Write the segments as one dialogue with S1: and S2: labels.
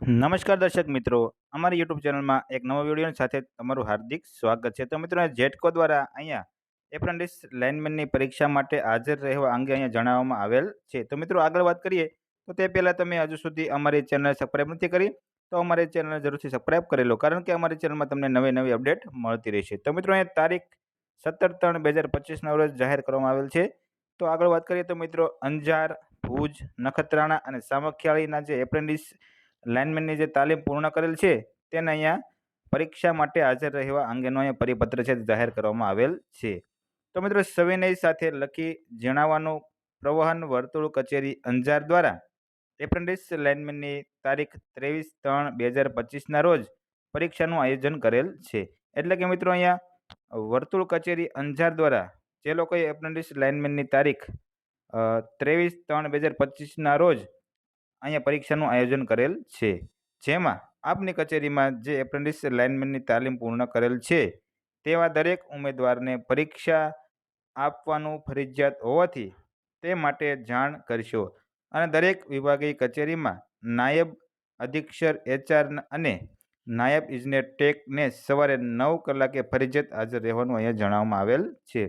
S1: નમસ્કાર દર્શક મિત્રો, અમારી યુટ્યુબ ચેનલમાં એક નવા વિડીયો સાથે તમારું હાર્દિક સ્વાગત છે. તો મિત્રો, જેટકો દ્વારા અહીંયા એપ્રેન્ટિસ લાઇનમેનની પરીક્ષા માટે હાજર રહેવા અંગે અહીંયા જણાવવામાં આવેલ છે. તો મિત્રો, આગળ વાત કરીએ તો તે પહેલાં તમે હજુ સુધી અમારી ચેનલ સબસ્ક્રાઈબ નથી કરી તો અમારી ચેનલ જરૂરથી સબસ્ક્રાઈબ કરી લો, કારણ કે અમારી ચેનલમાં તમને નવી નવી અપડેટ મળતી રહેશે. તો મિત્રો, અહીંયા તારીખ 17/3/2025ના રોજ જાહેર કરવામાં આવેલ છે. તો આગળ વાત કરીએ તો મિત્રો, અંજાર, ભુજ, નખત્રાણા અને સામખિયાળીના જે એપ્રેન્ટિસ લાઇનમેનની જે તાલીમ પૂર્ણ કરેલ છે તેને અહીંયા પરીક્ષા માટે હાજર રહેવા અંગેનો અહીંયા પરિપત્ર છે જાહેર કરવામાં આવેલ છે. તો મિત્રો, સવિનય સાથે લખી જણાવવાનું પ્રવહન વર્તુળ કચેરી અંજાર દ્વારા એપ્રેન્ટિસ લાઇનમેનની તારીખ 23/3/2025ના રોજ પરીક્ષાનું આયોજન કરેલ છે. એટલે કે મિત્રો, અહીંયા વર્તુળ કચેરી અંજાર દ્વારા જે લોકોએ એપ્રેન્ટિસ લાઇનમેનની તારીખ 23/3/2025ના રોજ અહીંયા પરીક્ષાનું આયોજન કરેલ છે, જેમાં આપની કચેરીમાં જે એપ્રેન્ટિસ લાઇનમેનની તાલીમ પૂર્ણ કરેલ છે તેવા દરેક ઉમેદવારને પરીક્ષા આપવાનું ફરજિયાત હોવાથી તે માટે જાણ કરશો. અને દરેક વિભાગીય કચેરીમાં નાયબ અધિક્ષર HR અને નાયબ ઇજનેર ટેકને સવારે 9 કલાકે ફરજિયાત હાજર રહેવાનું અહીંયા જણાવવામાં આવેલ છે.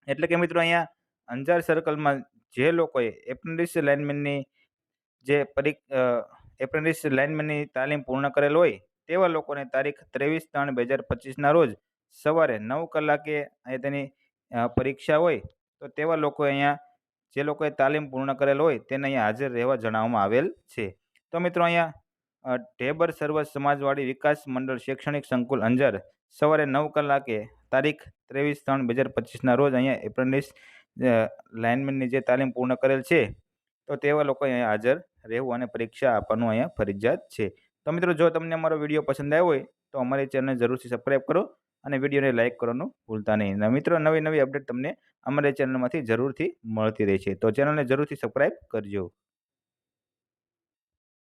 S1: એટલે કે મિત્રો, અહીંયા અંજાર સર્કલમાં જે લોકોએ એપ્રેન્ટિસ લાઇનમેનની જે એપ્રેન્ટિસ લાઇનમેનની તાલીમ પૂર્ણ કરેલ હોય તેવા લોકોને તારીખ 23/3/2025ના રોજ સવારે 9 કલાકે અહીંયા તેની પરીક્ષા હોય, તો તેવા લોકો અહીંયા જે લોકોએ તાલીમ પૂર્ણ કરેલ હોય તેને અહીંયા હાજર રહેવા જણાવવામાં આવેલ છે. તો મિત્રો, અહીંયા ઢેબર સર્વ સમાજવાડી વિકાસ મંડળ શૈક્ષણિક સંકુલ અંજાર સવારે 9 કલાકે તારીખ 23/3/2025ના રોજ અહીંયા એપ્રેન્ટિસ લાઇનમેનની જે તાલીમ પૂર્ણ કરેલ છે તો તેવા લોકો અહીંયા હાજર રહેવું અને પરીક્ષા આપવાનું અહીંયા ફરજિયાત છે. તો મિત્રો, જો તમને અમારો વિડીયો પસંદ આવ્યો હોય તો અમારી ચેનલને જરૂરથી સબસ્ક્રાઈબ કરો અને વિડીયોને લાઇક કરવાનું ભૂલતા નહીં. અને મિત્રો, નવી નવી અપડેટ તમને અમારી ચેનલમાંથી જરૂરથી મળતી રહેશે, તો ચેનલને જરૂરથી સબસ્ક્રાઈબ કરજો.